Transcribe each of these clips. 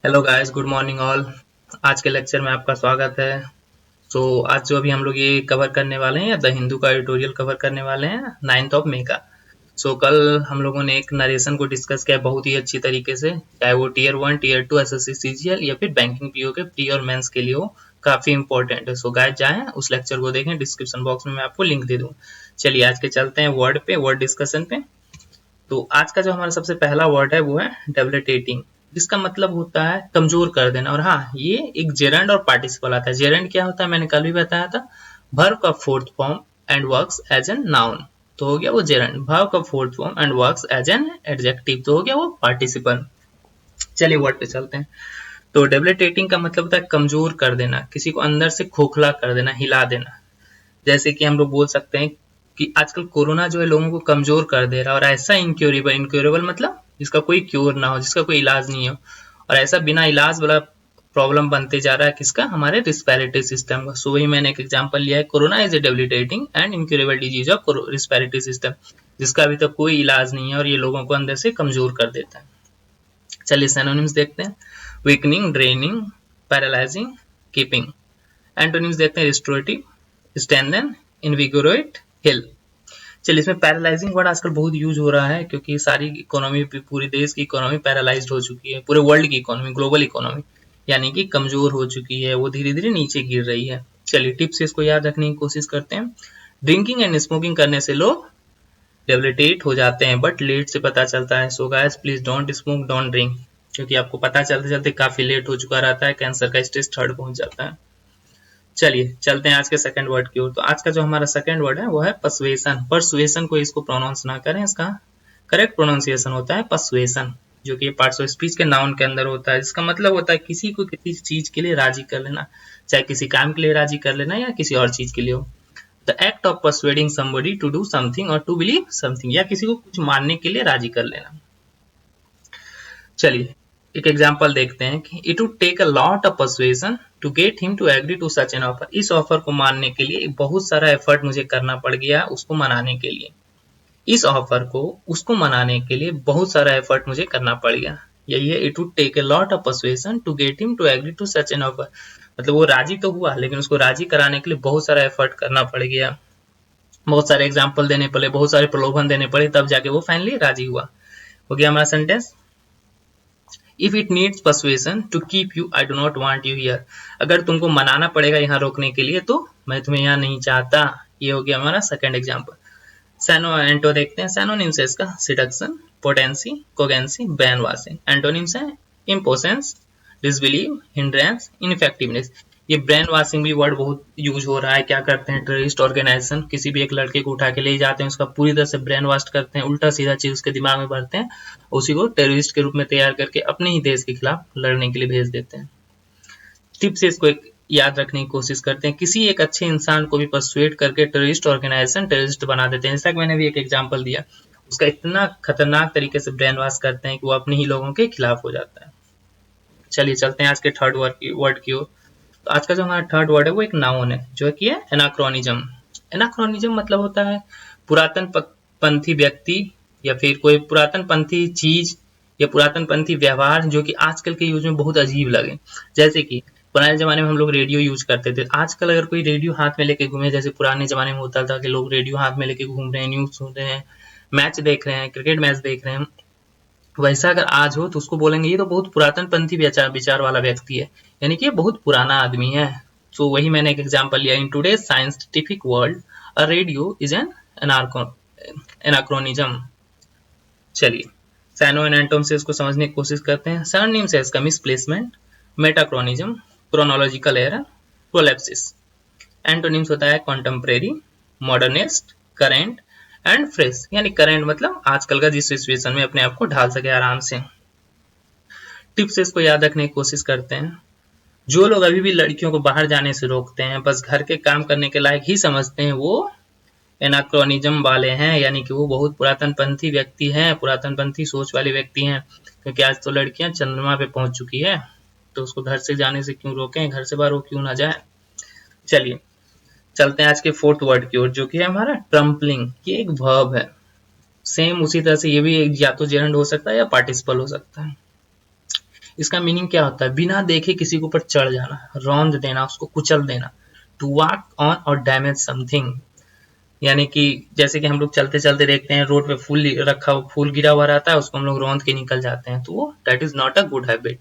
Hello guys, good morning all. आज के lecture में आपका स्वागत है। आज जो अभी हम लोग ये कवर करने वाले हैं, द हिंदू का एडिटोरियल कवर करने वाले हैं 9th ऑफ मे का। कल हम लोगों ने एक नरेशन को डिस्कस किया बहुत ही अच्छी तरीके से, चाहे वो टीयर 1 टीयर 2 एसएससी सीजीएल या फिर बैंकिंग पीओ के प्री और मेंस के लिए हो, काफी इंपॉर्टेंट है। गाइस जाएं उस लेक्चर को देखें, डिस्क्रिप्शन बॉक्स में मैं आपको लिंक दे दूँ। चलिए आज के चलते हैं वर्ड डिस्कशन पे। तो आज का जो हमारा सबसे पहला वर्ड है वो है डेबिलिटेटिंग, जिसका मतलब होता है कमजोर कर देना। और हाँ, ये एक जेरंड और पार्टिसिपल आता है। जेरंड क्या होता है मैंने कल भी बताया था, वर्ब का fourth form and works as an noun, तो हो गया वो जेरंड। वर्ब का fourth form and works as an adjective, तो हो गया वो पार्टिसिपल। चलिए वर्ड पे चलते हैं। तो डेबिलिटेटिंग का मतलब होता है कमजोर कर देना, किसी को अंदर से खोखला कर देना, हिला देना। जैसे कि हम लोग बोल सकते हैं कि आजकल कोरोना जो है लोगों को कमजोर कर दे रहा है, और ऐसा इनक्योरेबल, इनक्योरेबल मतलब जिसका कोई क्योर ना हो, जिसका कोई इलाज नहीं हो, और ऐसा बिना इलाज वाला प्रॉब्लम बनते जा रहा है किसका, हमारे रिस्पिरेटरी सिस्टम का। वही मैंने एक एग्जांपल लिया है, corona is a debilitating and incurable disease of respiratory system, जिसका अभी तक कोई इलाज नहीं है और ये लोगों को अंदर से कमजोर कर देता है। चलिए सिनोनिम्स देखते हैं। Weakening, draining, paralysing, keeping. Antonyms देखते हैं। Restorative, strengthen, invigorate, heal. चलिए इसमें पैरालाइजिंग वर्ड आजकल बहुत यूज हो रहा है, क्योंकि सारी इकोनॉमी, पूरी देश की इकोनॉमी पैरालाइज्ड हो चुकी है, पूरे वर्ल्ड की इकोनॉमी, ग्लोबल इकोनॉमी यानी कि कमजोर हो चुकी है, वो धीरे धीरे नीचे गिर रही है। चलिए टिप्स से इसको याद रखने की कोशिश करते हैं। ड्रिंकिंग एंड स्मोकिंग करने से लोग डेबिलिटेट हो जाते हैं, बट लेट से पता चलता है। So guys please don't smoke, don't drink, क्योंकि आपको पता चलते चलते काफी लेट हो चुका रहता है, कैंसर का स्टेज 3rd पहुंच जाता है। चलिए चलते हैं आज के सेकंड वर्ड की ओर। तो आज का जो हमारा सेकंड वर्ड है वो है पर्सुएशन। पर्सुएशन को इसको प्रोनाउंस ना करें, इसका करेक्ट प्रोनाउंसिएशन होता है पर्सुएशन, जो कि पार्ट्स ऑफ स्पीच के नाउन के अंदर होता है। इसका मतलब होता है किसी को किसी चीज के लिए राजी कर लेना, चाहे किसी काम के लिए राजी कर लेना या किसी और चीज के लिए हो। The act of persuading somebody to do something और टू बिलीव समथिंग, या किसी को कुछ मानने के लिए राजी कर लेना। चलिए एक एग्जांपल देखते हैं कि it would take a lot of persuasion to get him to agree to such an offer. इस ऑफर को मानने के लिए बहुत सारा एफर्ट मुझे करना पड़ गया उसको मनाने के लिए। इस ऑफर को उसको मनाने के लिए बहुत सारा एफर्ट मुझे करना पड़ गया। यही है, it would take a lot of persuasion to get him to agree to such an offer. मतलब वो राजी तो हुआ, लेकिन उसको राजी कराने के लिए बहुत सारा एफर्ट करना पड़ गया, बहुत सारे एग्जाम्पल देने पड़े, बहुत सारे प्रलोभन देने पड़े, तब जाके वो फाइनली राजी हुआ। हो गया हमारा sentence. If it needs persuasion to keep you, I do not want you here. अगर तुमको मनाना पड़ेगा यहाँ रोकने के लिए, तो मैं तुम्हें यहाँ नहीं चाहता। ये हो गया हमारा सेकंड एग्जांपल। सैनो एंटो देखते हैं। सैनोनिम्स है इसका seduction, potency, cogency, brain washing. Antonyms है इम्पोसेंस, डिसबिलीव, हिंड्रेंस, इनफेक्टिवनेस। ये ब्रेन वॉशिंग भी वर्ड बहुत यूज हो रहा है। क्या करते हैं टेररिस्ट ऑर्गेनाइजेशन, किसी भी एक लड़के को उठा के ले जाते हैं, उसका पूरी तरह से ब्रेन वॉश करते हैं, उल्टा सीधा चीज उसके दिमाग में भरते हैं, उसी को टेररिस्ट के रूप में तैयार करके अपने ही देश के खिलाफ लड़ने के लिए भेज देते हैं। टिप से इसको एक याद रखने की कोशिश करते हैं। किसी एक अच्छे इंसान को भी परसुएट करके टेररिस्ट ऑर्गेनाइजेशन टेररिस्ट बना देते हैं। जैसा कि मैंने भी एक एग्जांपल दिया, उसका इतना खतरनाक तरीके से ब्रेन वॉश करते हैं कि वो अपने ही लोगों के खिलाफ हो जाता है। चलिए चलते हैं आज के थर्ड वर्ड की ओर। तो आज का जो हमारा थर्ड वर्ड है वो एक नाउन है, जो कि है एनाक्रोनिज्म। एनाक्रोनिज्म मतलब होता है पुरातन पंथी व्यक्ति या फिर कोई पुरातन पंथी चीज या पुरातन पंथी व्यवहार जो कि आजकल के यूज में बहुत अजीब लगे। जैसे कि पुराने जमाने में हम लोग रेडियो यूज करते थे, आजकल अगर कोई रेडियो हाथ में लेके घूमे, जैसे पुराने जमाने में होता था कि लोग रेडियो हाथ में लेके घूम रहे हैं, न्यूज सुन रहे हैं, मैच देख रहे हैं, क्रिकेट मैच देख रहे हैं, वैसा अगर आज हो तो उसको बोलेंगे ये तो बहुत पुरातन पंथी विचार वाला व्यक्ति है, यानी कि बहुत पुराना आदमी है। तो वही मैंने एक एग्जांपल लिया। In today's scientific world a radio is an anachronism. चलिए सैनो एंड एंटोम से इसको समझने की कोशिश करते हैं। सरनेम से इसका मिसप्लेसमेंट, मेटाक्रोनिज्म, क्रोनोलॉजिकल एरर, प्रोलेप्सिस। एंटोनिम्स होता है contemporary, modernist, current and fresh. यानी करेंट मतलब आजकल का जिस सिचुएशन में अपने आप को ढाल सके आराम से। टिप्स से इसको याद रखने की कोशिश करते हैं। जो लोग अभी भी लड़कियों को बाहर जाने से रोकते हैं, बस घर के काम करने के लायक ही समझते हैं, वो एनाक्रोनिज्म वाले हैं, यानी कि वो बहुत पुरातन पंथी व्यक्ति हैं, पुरातन पंथी सोच वाले व्यक्ति हैं। क्योंकि आज तो लड़कियां चंद्रमा पे पहुंच चुकी है, तो उसको घर से जाने से क्यों रोकें, घर से बाहर वो क्यों ना जाए। चलिए चलते हैं आज के फोर्थ वर्ड की ओर, जो कि है हमारा ट्रम्पलिंग। ये एक वर्ब है। सेम उसी तरह से ये भी या तो जेरंड हो सकता है या पार्टिसिपल हो सकता है। इसका मीनिंग क्या होता है? बिना देखे किसी के ऊपर चढ़ जाना, रौंद देना, उसको कुचल देना। टू वॉक ऑन और डैमेज समथिंग, यानी कि जैसे कि हम लोग चलते चलते देखते हैं रोड पे फूल रखा हुआ, फूल गिरा हुआ रहता है, उसको हम लोग रौंद के निकल जाते हैं, तो वो that is not a good habit.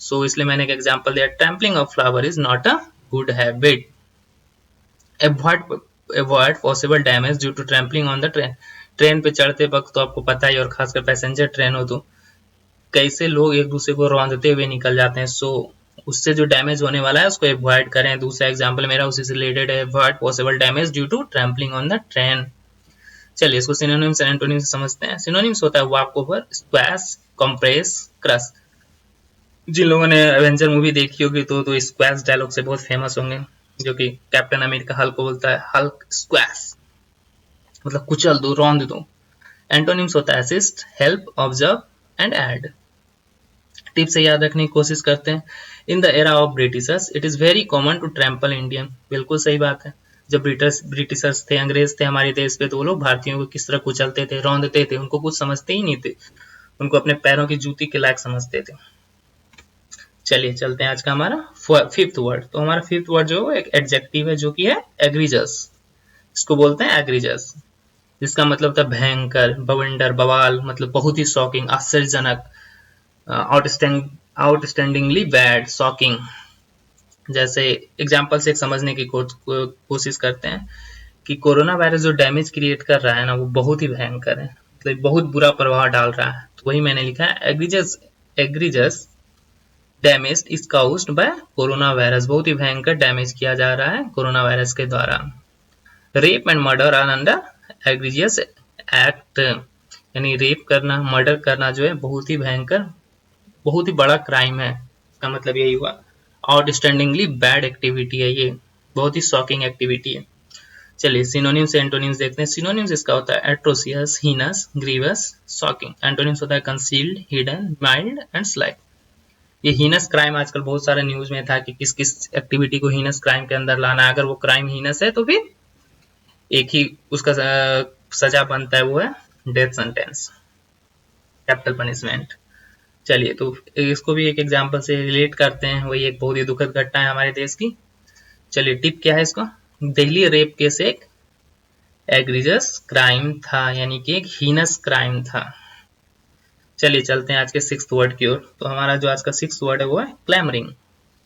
So इसलिए मैंने एक एग्जांपल दिया, trampling of flower is not a good habit. Avoid possible damage due to trampling on the train. Train पे चढ़ते वक्त तो आपको पता ही, और खासकर पैसेंजर ट्रेन हो तो कैसे लोग एक दूसरे को रौंदते हुए निकल जाते हैं। सो उससे जो डैमेज होने वाला है उसको अवॉइड करें। दूसरा एग्जांपल मेरा उसी से रिलेटेड है, avoid possible damage due to trampling on the train. चलिए इसको सिनोनिम्स एंड एंटोनिम्स समझते हैं। सिनोनिम्स होता है walk over, squash, compress, crush. जिन लोगों ने एवेंजर मूवी देखी होगी तो स्क्वैश डायलॉग से बहुत फेमस होंगे, जो कि कैप्टन अमेरिका हल्क को बोलता है, हल्क स्क्वैश, मतलब कुचल दो, रौंद दो। एंटोनिम्स होता है assist, help, observe and aid. Tip से याद रखने की कोशिश करते हैं। In the era of Britishers it is very common to trample Indian. बिल्कुल सही बात है। जब ब्रिटिशर्स थे, अंग्रेज थे हमारे देश पे, तो वो लोग भारतीयों को किस तरह कुचलते थे, रौंदते थे, उनको कुछ समझते ही नहीं थे, उनको अपने पैरों की जूती के लायक समझते थे। चलिए चलते हैं आज का हमारा फिफ्थ वर्ड। तो हमारा फिफ्थ वर्ड जो एक एडजेक्टिव है, जो कि है एग्रीजस। इसको बोलते हैं एग्रीजस, जिसका मतलब होता है भयंकर, बवंडर, बवाल, मतलब बहुत ही शॉकिंग, आश्चर्यजनक, आउटस्टैंडिंगली बैड, शॉकिंग। जैसे एग्जाम्पल से एक समझने की कोशिश करते हैं कि कोरोना वायरस जो डैमेज क्रिएट कर रहा है ना, वो बहुत ही भयंकर है, मतलब बहुत बुरा प्रभाव डाल रहा है। तो वही मैंने लिखा है egregious damage is caused by corona virus. बहुत ही भयंकर डैमेज किया जा रहा है कोरोना वायरस के द्वारा। Rape and murder are under egregious act, यानी रेप करना, मर्डर करना जो है बहुत ही भयंकर, बहुत ही बड़ा क्राइम है। इसका मतलब यही हुआ, आउटस्टैंडिंगली बैड एक्टिविटी है, ये बहुत ही शॉकिंग एक्टिविटी है। चलिए सिनोनिम्स से एंटोनिम्स देखते हैं। सिनोनिम्स इसका होता है atrocious, heinous, grievous, shocking. Antonyms होता है concealed, hidden, mild and slight. ये हीनस क्राइम आजकल बहुत सारे न्यूज में था कि किस किस एक्टिविटी को हीनस क्राइम के अंदर लाना है। अगर वो क्राइम हीनस है तो फिर एक ही उसका सजा बनता है, वो है डेथ सेंटेंस, कैपिटल पनिशमेंट। चलिए तो इसको भी एक एग्जांपल से रिलेट करते हैं। वही एक बहुत ही दुखद घटना है हमारे देश की। चलिए टिप क्या है इसको, दिल्ली रेप केस एक एग्रीजस क्राइम था, यानी कि एक हीनस क्राइम था। चलिए चलते हैं आज के सिक्स्थ वर्ड की ओर। तो हमारा जो आज का सिक्स्थ वर्ड है वो है क्लैमरिंग।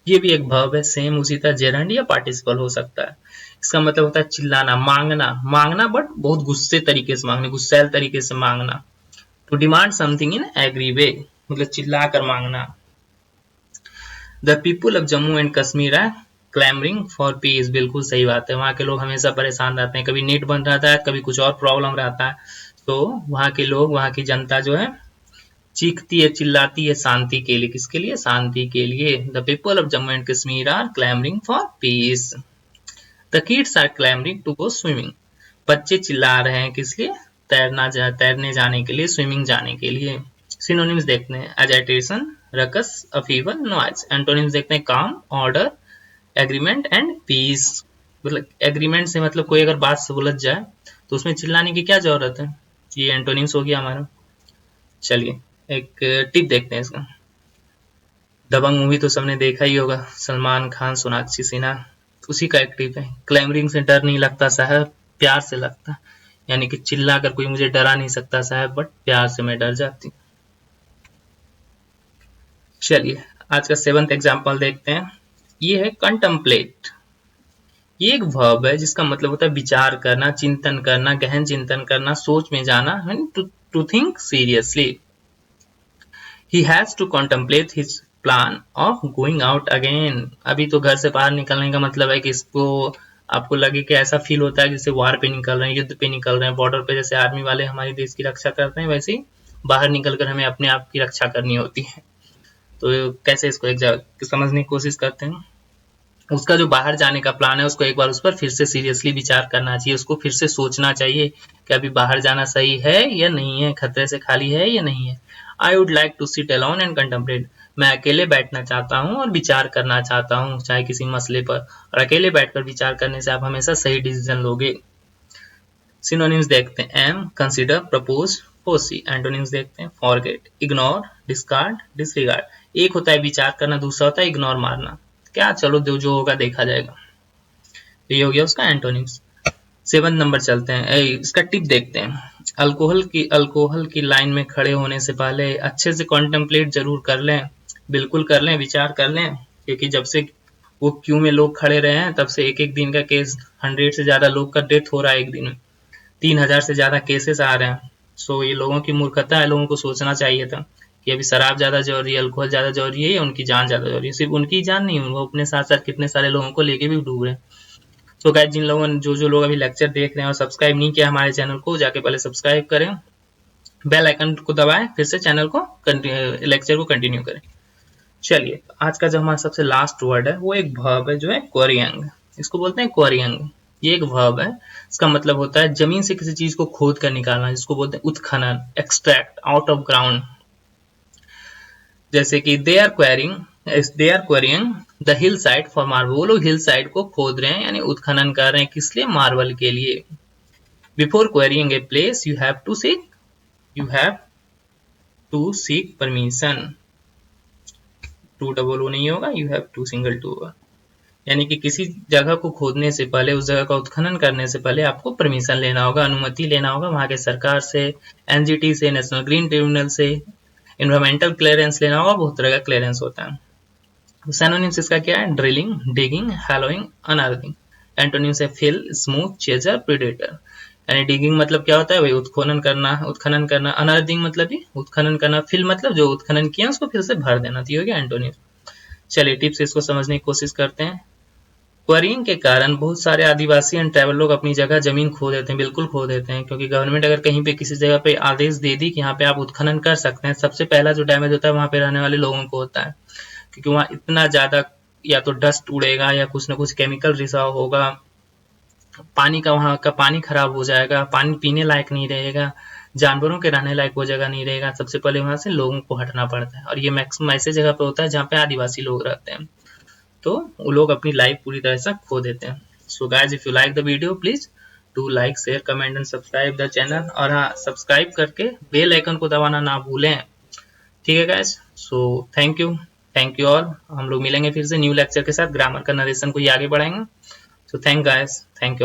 ये भी एक वर्ब है, सेम उसी तरह जेरेंड या पार्टिसिपल हो सकता है। इसका मतलब होता है चिल्लाना, मांगना, मांगना बट बहुत गुस्से तरीके से मांगना, गुस्सैल तरीके से मांगना। To demand something in angry way, मतलब चिल्ला कर मांगना। The people of Jammu and Kashmir are clamouring for peace. बिल्कुल सही बात है, वहाँ के लोग हमेशा परेशान रहते हैं, कभी नेट बंद रहता है, कभी कुछ और प्रॉब्लम रहता है, तो वहाँ के लोग, वहाँ की जनता जो है चीखती है, चिल्लाती है शांति के लिए। किसके लिए? शांति के लिए। The people of Jammu and Kashmir are clamouring for peace. The kids are clamouring to go swimming. बच्चे चिल्ला रहे हैं किस लिए? तैरने जाने के लिए, स्विमिंग जाने के लिए। सिनोनिम्स देखते हैं, एजाइटेशन, रकस, अफीवर, नॉइज। एंटोनिम्स देखते हैं, काम, ऑर्डर, एग्रीमेंट एंड पीस। मतलब एग्रीमेंट से मतलब कोई अगर बात से उलझ जाए तो उसमें चिल्लाने की क्या जरूरत है। ये एंटोनिम्स हो गया हमारा। चलिए एक टिप देखते हैं इसका। दबंग मूवी तो सबने देखा ही होगा, सलमान खान, सोनाक्षी सिन्हा, उसी का एक टिप है, क्लैमरिंग से डर नहीं लगता साहब, प्यार से लगता है। यानी कि चिल्ला कर कोई मुझे डरा नहीं सकता साहब, बट प्यार से मैं डर जाती। चलिए आज का सेवंथ एग्जाम्पल देखते हैं। ये है कंटम्पलेट। ये एक वर्ब है जिसका मतलब होता है विचार करना, चिंतन करना, गहन चिंतन करना, सोच में जाना, to think seriously. He has to contemplate his plan of going out again. अभी तो घर से बाहर निकलने का मतलब है कि इसको आपको लगे कि ऐसा फील होता है जैसे वार पे निकल रहे हैं, युद्ध पे निकल रहे हैं, बॉर्डर पे जैसे आर्मी वाले हमारे देश की रक्षा करते हैं, वैसे ही बाहर निकलकर हमें अपने आप की रक्षा करनी होती है। तो कैसे इसको एक समझने की कोशिश करते हैं। उसका जो बाहर जाने का प्लान है उसको एक बार उस पर फिर से सीरियसली विचार करना चाहिए, उसको फिर से सोचना चाहिए कि अभी बाहर जाना सही है या नहीं है, खतरे से खाली है या नहीं है। I would like to sit alone and contemplate. मैं अकेले बैठना चाहता हूँ और विचार करना चाहता हूँ, चाहे किसी मसले पर। और अकेले बैठकर विचार करने से आप हमेशा सही डिसीजन लोगे। सिनोनिम्स देखते हैं aim, consider, propose, foresee. Antonyms देखते हैं फॉरगेट, इग्नोर, डिस्कार्ड, डिसरिगार्ड। एक होता है विचार करना, दूसरा होता है इग्नोर मारना। क्या, चलो जो होगा देखा जाएगा। तो ये हो गया उसका एंटोनिम्स। 7 नंबर चलते हैं, इसका टिप देखते हैं। अल्कोहल की लाइन में खड़े होने से पहले अच्छे से कॉन्टेम्पलेट जरूर कर लें, बिल्कुल कर लें, विचार कर लें, क्योंकि जब से वो क्यू में लोग खड़े रहे हैं तब से एक दिन का केस 100 से ज्यादा लोग का डेथ हो रहा है एक दिन में, 3000 से ज्यादा केसेस आ रहे हैं। सो ये लोगों की मूर्खता है, लोगों को सोचना चाहिए था कि अभी शराब ज्यादा जरूरी है, अल्कोहल ज्यादा जरूरी है या उनकी जान ज्यादा जरूरी है। सिर्फ उनकी जान नहीं, वो अपने साथ साथ कितने सारे लोगों को लेके भी डूब रहे हैं। तो गाइस, जिन लोगों ने जो लोग अभी लेक्चर देख रहे हैं और सब्सक्राइब नहीं किया हमारे चैनल को, जाके पहले सब्सक्राइब करें, बेल आइकन को दबाएं, फिर से चैनल को लेक्चर को कंटिन्यू करें। चलिए, आज का जो हमारा सबसे लास्ट वर्ड है वो एक वर्ब है जो है क्वेरियंग। इसको बोलते हैं क्वेरियंग। ये एक वर्ब है, इसका मतलब होता है जमीन से किसी चीज को खोद कर निकालना, जिसको बोलते हैं उत्खनन, एक्सट्रैक्ट आउट ऑफ ग्राउंड। जैसे कि they are quarrying the hill side for marble. वो लोग हिल साइड को खोद रहे हैं, यानी उत्खनन कर रहे हैं, किस लिए? मार्बल के लिए। Before quarrying a place you have to seek permission. 2 double O नहीं होगा, you have to single two होगा। यानी कि किसी जगह को खोदने से पहले, उस जगह का उत्खनन करने से पहले आपको परमिशन लेना होगा, अनुमति लेना होगा वहां के सरकार से, एनजीटी से, नेशनल ग्रीन ट्रिब्यूनल से, एनवायरमेंटल क्लियरेंस लेना होगा, बहुत तरह का क्लियरेंस होता है। सिनोनिम्स इसका क्या है? Drilling, digging, hollowing, unearthing. Antonyms है फिल, स्मूथ, चेजर, प्रीडेटर। यानी डिगिंग मतलब क्या होता है भाई? उत्खनन करना। अनअर्थिंग मतलब भी उत्खनन करना। फिल मतलब जो उत्खनन किया उसको फिर से भर देना। तो ये हो गया एंटोनिम्स। चलिए, टिप्स इसको समझने की कोशिश करते हैं। क्वेरिंग के कारण बहुत सारे आदिवासी एंड ट्राइबल लोग अपनी जगह जमीन खो देते हैं, बिल्कुल खो देते हैं, क्योंकि गवर्नमेंट अगर कहीं पे किसी जगह पे आदेश दे दी कि यहाँ पे आप उत्खनन कर सकते हैं, सबसे पहला जो डैमेज होता है वहां पे रहने वाले लोगों को होता है, क्योंकि वहां इतना ज्यादा या तो डस्ट उड़ेगा या कुछ ना कुछ केमिकल रिसाव होगा, पानी का, वहां का पानी खराब हो जाएगा, पानी पीने लायक नहीं रहेगा, जानवरों के रहने लायक वो जगह नहीं रहेगा। सबसे पहले वहां से लोगों को हटना पड़ता है, और ये मैक्सिमम ऐसे जगह पे होता है जहाँ पे आदिवासी लोग रहते हैं, तो वो लोग अपनी लाइफ पूरी तरह से खो देते हैं। So guys, if you like the video please do like, share, comment and subscribe the channel. और हाँ, सब्सक्राइब करके बेल आइकन को दबाना ना भूलें। ठीक है guys, so thank you all. हम लोग मिलेंगे फिर से न्यू लेक्चर के साथ, ग्रामर का नरेशन को ही आगे बढ़ाएंगे। So thank guys, thank you.